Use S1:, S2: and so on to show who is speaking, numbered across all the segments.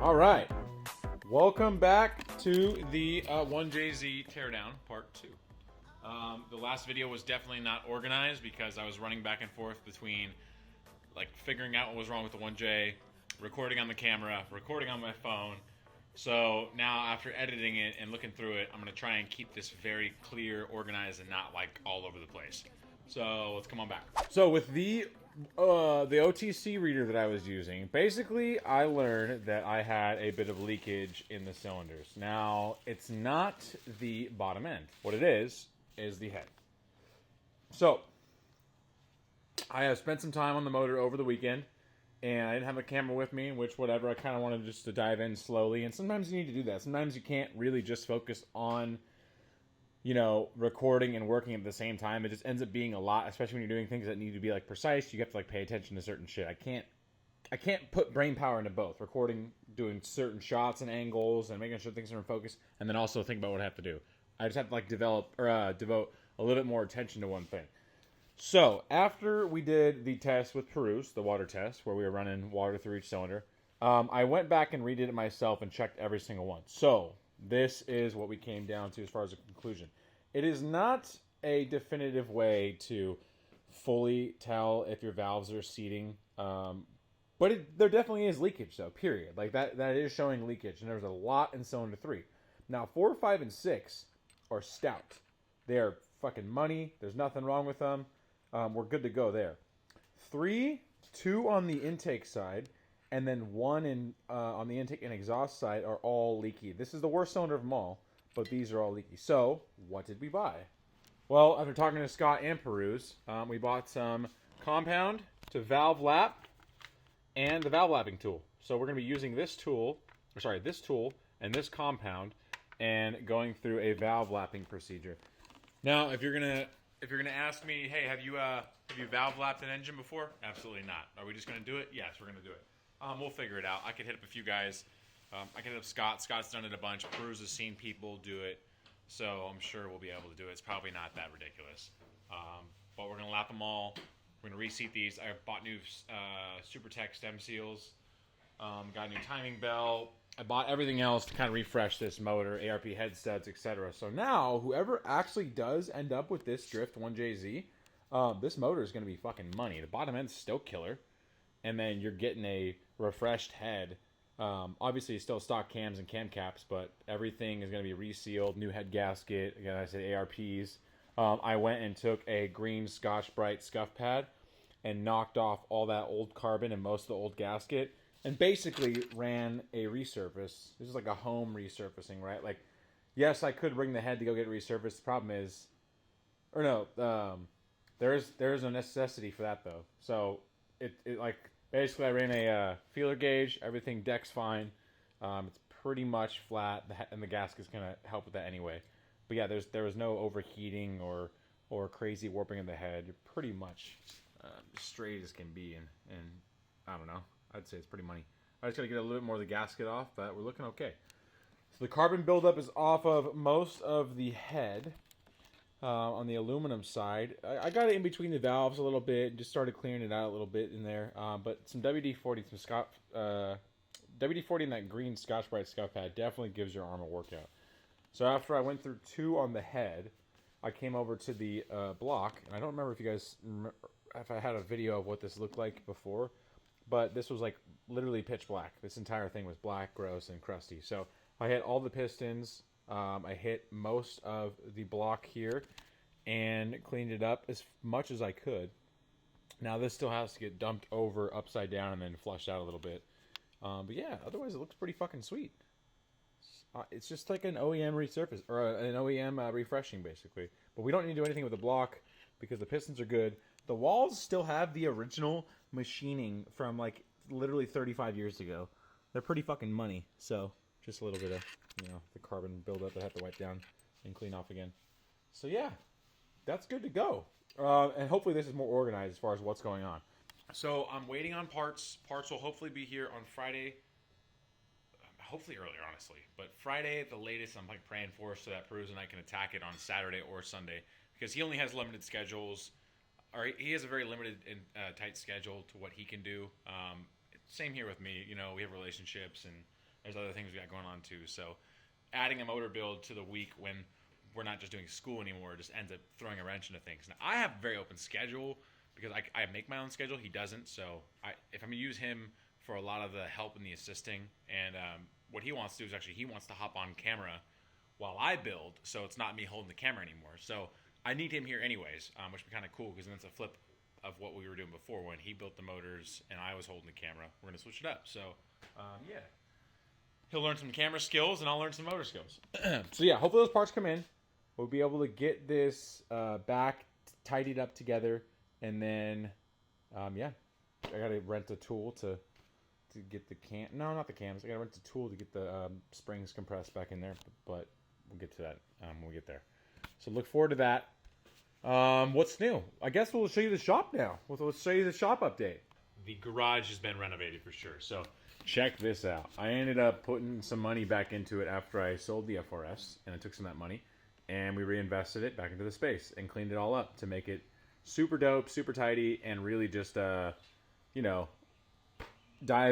S1: All right. Welcome back to the 1JZ Teardown Part 2. The last video was definitely not organized because I was running back and forth between like figuring out what was wrong with the 1J, recording on the camera, recording on my phone. So now after editing it and looking through it, I'm going to try and keep this very clear, organized, and not like all over the place. So let's come on back. So with the OTC reader that I was using, basically I learned that I had a bit of leakage in the cylinders. Now, it's not the bottom end. What it is the head. So, I have spent some time on the motor over the weekend, and I didn't have a camera with me, which whatever, I kind of wanted just to dive in slowly, and sometimes you need to do that. Sometimes you can't really just focus on recording and working at the same time. It just ends up being a lot, especially when you're doing things that need to be like precise. You have to like pay attention to certain shit. I can't put brain power into both. Recording, doing certain shots and angles, and making sure things are in focus, and then also think about what I have to do. I just have to like devote a little bit more attention to one thing. So after we did the test with Peruse, the water test, where we were running water through each cylinder, I went back and redid it myself and checked every single one. So this is what we came down to as far as a conclusion. It is not a definitive way to fully tell if your valves are seating, but there definitely is leakage, though, period. Like, that is showing leakage, and there's a lot in cylinder 3. Now, 4, 5, and 6 are stout. They are fucking money. There's nothing wrong with them. We're good to go there. 3, 2 on the intake side, and then 1 on the intake and exhaust side are all leaky. This is the worst cylinder of them all, but these are all leaky. So, what did we buy? Well, after talking to Scott and Peruse, we bought some compound to valve lap and the valve lapping tool. So we're going to be using this tool and this compound and going through a valve lapping procedure. Now, if you're gonna ask me, hey, have you valve lapped an engine before? Absolutely not. Are we just gonna do it? Yes, we're gonna do it. We'll figure it out. I could hit up a few guys. I could hit up Scott. Scott's done it a bunch. Peruse has seen people do it, so I'm sure we'll be able to do it. It's probably not that ridiculous. But we're gonna lap them all. We're gonna reseat these. I bought new SuperTech stem seals. Got a new timing belt. I bought everything else to kind of refresh this motor, ARP head studs, etc. So now, whoever actually does end up with this Drift 1JZ, this motor is going to be fucking money. The bottom end's still killer, and then you're getting a refreshed head. Obviously, still stock cams and cam caps, but everything is going to be resealed, new head gasket. Again, I said ARPs. I went and took a green Scotch-Brite scuff pad and knocked off all that old carbon and most of the old gasket, and basically ran a resurface. This is like a home resurfacing, right? Like, yes, I could bring the head to go get resurfaced. The problem is, there is no necessity for that though. So it like basically I ran a feeler gauge. Everything deck's fine. It's pretty much flat, and the gasket's gonna help with that anyway. But yeah, there was no overheating or crazy warping of the head. You're pretty much straight as can be, and I don't know. I'd say it's pretty money. I just got to get a little bit more of the gasket off, but we're looking okay. So the carbon buildup is off of most of the head on the aluminum side. I got it in between the valves a little bit and just started clearing it out a little bit in there. But some WD-40, WD-40 and that green Scotch-Brite scuff pad definitely gives your arm a workout. So after I went through 2 on the head, I came over to the block, and I don't remember if you guys if I had a video of what this looked like before. But this was like literally pitch black. This entire thing was black, gross, and crusty. So I hit all the pistons. I hit most of the block here and cleaned it up as much as I could. Now this still has to get dumped over upside down and then flushed out a little bit. But yeah, otherwise it looks pretty fucking sweet. It's just like an OEM resurface, or an OEM refreshing basically. But we don't need to do anything with the block because the pistons are good. The walls still have the original machining from like literally 35 years ago. They're pretty fucking money. So just a little bit of the carbon buildup I have to wipe down and clean off again. So yeah, that's good to go. And hopefully this is more organized as far as what's going on. So I'm waiting on parts. Parts will hopefully be here on Friday. Hopefully earlier, honestly. But Friday at the latest, I'm like praying for, so that Peruse and I can attack it on Saturday or Sunday, because he only has limited schedules. Or he has a very limited and tight schedule to what he can do. Same here with me. We have relationships, and there's other things we got going on too. So adding a motor build to the week when we're not just doing school anymore just ends up throwing a wrench into things. Now, I have a very open schedule because I make my own schedule. He doesn't. So if I'm going to use him for a lot of the help and the assisting, and what he wants to do is actually he wants to hop on camera while I build, so it's not me holding the camera anymore. So I need him here anyways, which would be kind of cool because then it's a flip of what we were doing before when he built the motors and I was holding the camera. We're going to switch it up. So, yeah. He'll learn some camera skills and I'll learn some motor skills. So, yeah, hopefully those parts come in. We'll be able to get this back tidied up together. And then, yeah, I got to rent a tool to get the cam. No, not the cams. I got to rent a tool to get the springs compressed back in there. But we'll get to that when we get there. So look forward to that. What's new? I guess we'll show you the shop now. Let's show you the shop update. The garage has been renovated for sure. So check this out. I ended up putting some money back into it after I sold the FRS, and I took some of that money, and we reinvested it back into the space and cleaned it all up to make it super dope, super tidy, and really just, dive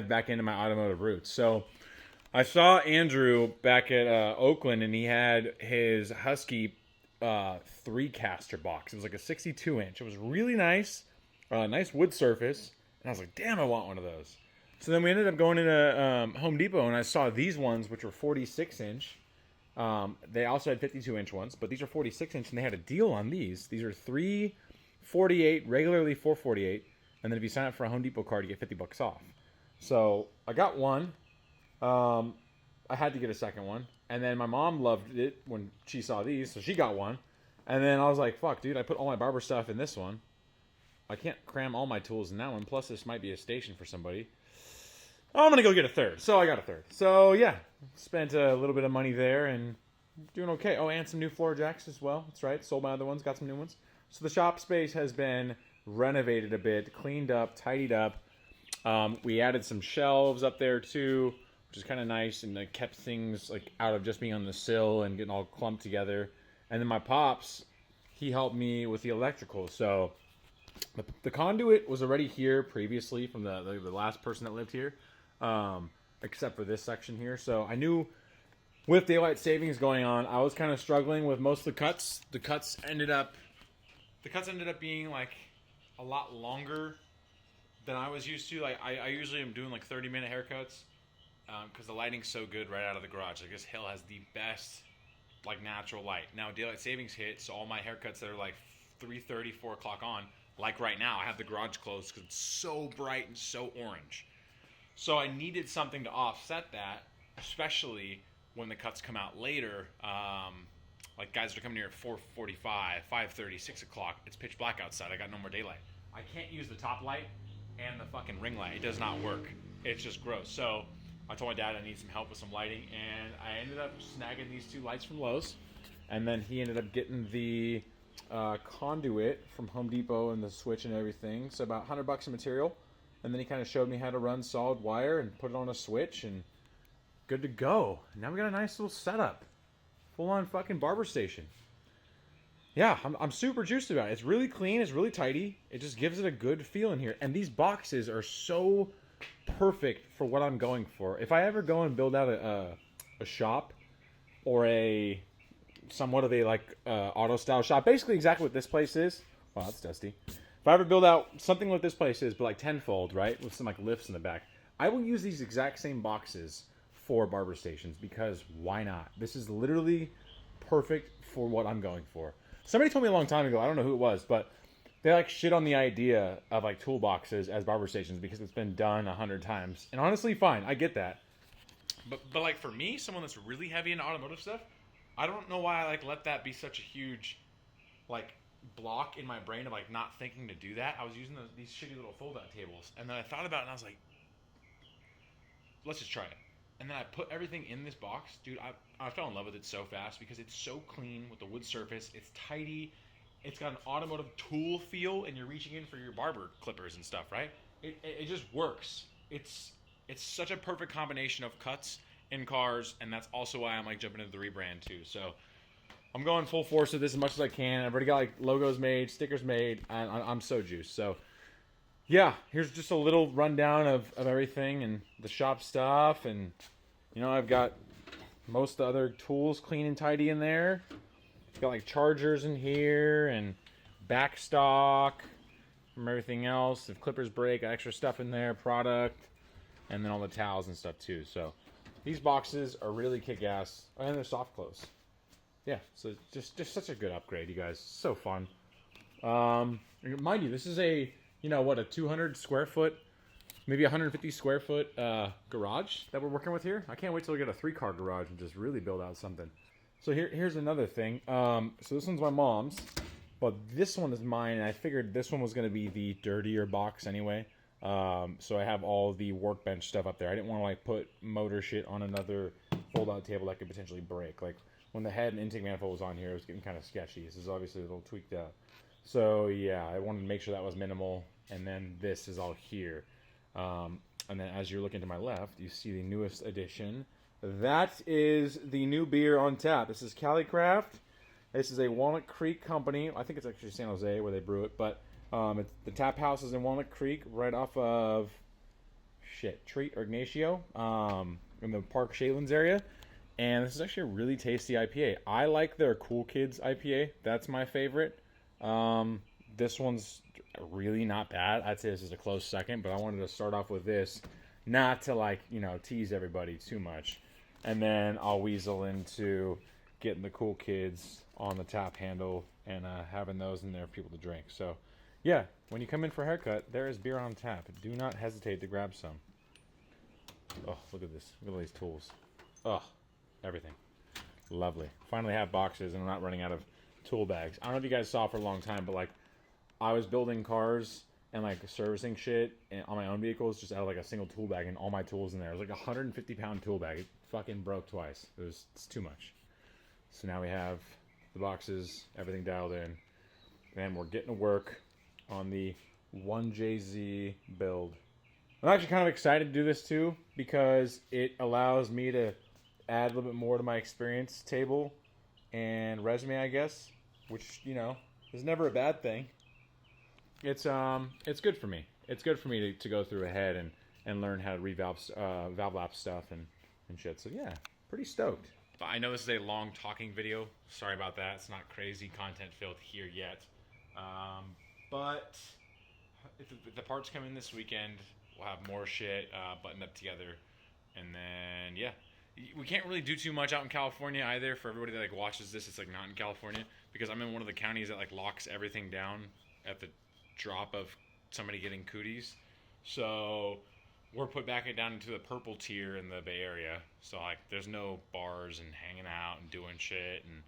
S1: back into my automotive roots. So I saw Andrew back at Oakland, and he had his Husky 3-caster box. It was like a 62-inch. It was really nice, nice wood surface, and I was like, damn, I want one of those. So then we ended up going into Home Depot, and I saw these ones, which were 46-inch. They also had 52-inch ones, but these are 46-inch, and they had a deal on these. These are $348, regularly $448, and then if you sign up for a Home Depot card, you get $50 off. So I got one. I had to get a second one. And then my mom loved it when she saw these, so she got one. And then I was like, fuck, dude, I put all my barber stuff in this one. I can't cram all my tools in that one. Plus, this might be a station for somebody. I'm going to go get a third. So I got a third. So, yeah, spent a little bit of money there and doing okay. Oh, and some new floor jacks as well. That's right. Sold my other ones, got some new ones. So the shop space has been renovated a bit, cleaned up, tidied up. We added some shelves up there, too, which is kind of nice, and it kept things like out of just being on the sill and getting all clumped together. And then my pops, he helped me with the electrical. So the conduit was already here previously from the last person that lived here, except for this section here. So I knew with daylight savings going on, I was kind of struggling with most of the cuts. The cuts ended up being like a lot longer than I was used to. Like I usually am doing like 30-minute haircuts. Because the lighting's so good right out of the garage. Like this hill has the best, like, natural light. Now daylight savings hit, so all my haircuts that are like 3:30, 4 o'clock on, like right now, I have the garage closed because it's so bright and so orange. So I needed something to offset that, especially when the cuts come out later. Like guys that are coming here at 4:45, 5:30, 6 o'clock. It's pitch black outside. I got no more daylight. I can't use the top light and the fucking ring light. It does not work. It's just gross. So I told my dad I need some help with some lighting, and I ended up snagging these two lights from Lowe's, and then he ended up getting the conduit from Home Depot and the switch and everything, so about $100 in material, and then he kind of showed me how to run solid wire and put it on a switch, and good to go. Now we got a nice little setup, full-on fucking barber station. Yeah, I'm super juiced about it. It's really clean, it's really tidy, it just gives it a good feel in here, and these boxes are so perfect for what I'm going for. If I ever go and build out a shop or somewhat of a auto style shop, basically exactly what this place is. Wow, that's dusty. If I ever build out something like this place is, but like tenfold, right, with some like lifts in the back, I will use these exact same boxes for barber stations because why not? This is literally perfect for what I'm going for. Somebody told me a long time ago, I don't know who it was, but they like shit on the idea of like toolboxes as barber stations because it's been done 100 times. And honestly, fine, I get that. But like for me, someone that's really heavy into automotive stuff, I don't know why I like let that be such a huge like block in my brain of like not thinking to do that. I was using these shitty little fold-out tables, and then I thought about it and I was like, let's just try it. And then I put everything in this box, dude. I fell in love with it so fast because it's so clean with the wood surface. It's tidy. It's got an automotive tool feel, and you're reaching in for your barber clippers and stuff, right? It just works. It's such a perfect combination of cuts in cars, and that's also why I'm like jumping into the rebrand too. So I'm going full force with this as much as I can. I've already got like logos made, stickers made, and I'm so juiced. So yeah, here's just a little rundown of everything and the shop stuff, and You know, I've got most of the other tools clean and tidy in there. Got like chargers in here and backstock from everything else. If clippers break, extra stuff in there, product, and then all the towels and stuff too. So these boxes are really kick-ass, and they're soft close. Yeah, so just such a good upgrade, you guys. So fun. Mind you, this is a, you know what, a 200 square foot, maybe 150 square foot garage that we're working with here. I can't wait till we get a 3-car garage and just really build out something. So here's another thing. So this one's my mom's, but this one is mine, and I figured this one was going to be the dirtier box anyway. So I have all the workbench stuff up there. I didn't want to like put motor shit on another fold-out table that could potentially break. Like when the head and intake manifold was on here, it was getting kind of sketchy. This is obviously a little tweaked out. So yeah, I wanted to make sure that was minimal, and then this is all here. And then as you're looking to my left, you see the newest addition. That is the new beer on tap. This is Cali Craft. This is a Walnut Creek company. I think it's actually San Jose where they brew it, but the tap house is in Walnut Creek, right off of Treat or Ignacio, in the Park Shadelands area. And this is actually a really tasty IPA. I like their Cool Kids IPA. That's my favorite. This one's really not bad. I'd say this is a close second, but I wanted to start off with this, not to like, you know, tease everybody too much. And then I'll weasel into getting the Cool Kids on the tap handle and having those in there for people to drink. So yeah, when you come in for a haircut, there is beer on tap. Do not hesitate to grab some. Oh, look at this. Look at all these tools. Oh, everything. Lovely. Finally have boxes and I'm not running out of tool bags. I don't know if you guys saw for a long time, but like I was building cars and like servicing shit on my own vehicles just out of like a single tool bag and all my tools in there. It was like a 150-pound tool bag. It fucking broke twice. It's too much. So now we have the boxes, everything dialed in, and we're getting to work on the 1JZ build. I'm actually kind of excited to do this too because it allows me to add a little bit more to my experience table and resume, I guess, which, you know, is never a bad thing. It's good for me. It's good for me to go through ahead and learn how to valve lap stuff and shit. So yeah, pretty stoked. I know this is a long talking video. Sorry about that. It's not crazy content filled here yet. But if the parts come in this weekend, we'll have more shit buttoned up together. And then, yeah. We can't really do too much out in California either. For everybody that like watches this, it's like not in California. Because I'm in one of the counties that like locks everything down at the drop of somebody getting cooties. So we're put back down into the purple tier in the Bay Area. So like there's no bars and hanging out and doing shit and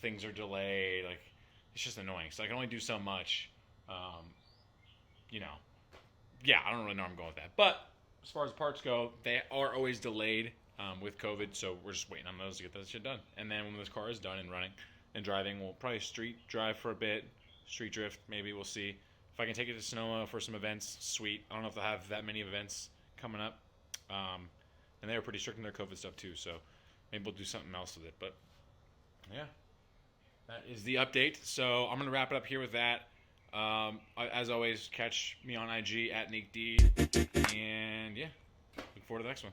S1: things are delayed. Like it's just annoying. So I can only do so much. You know, yeah, I don't really know where I'm going with that. But as far as parts go, they are always delayed with COVID. So we're just waiting on those to get that shit done. And then when this car is done and running and driving, we'll probably street drive for a bit. Street drift, maybe. We'll see. If I can take it to Sonoma for some events, sweet. I don't know if they'll have that many events coming up. And they were pretty strict in their COVID stuff too, so maybe we'll do something else with it. But yeah, that is the update. So I'm going to wrap it up here with that. As always, catch me on IG at NickD. And yeah, look forward to the next one.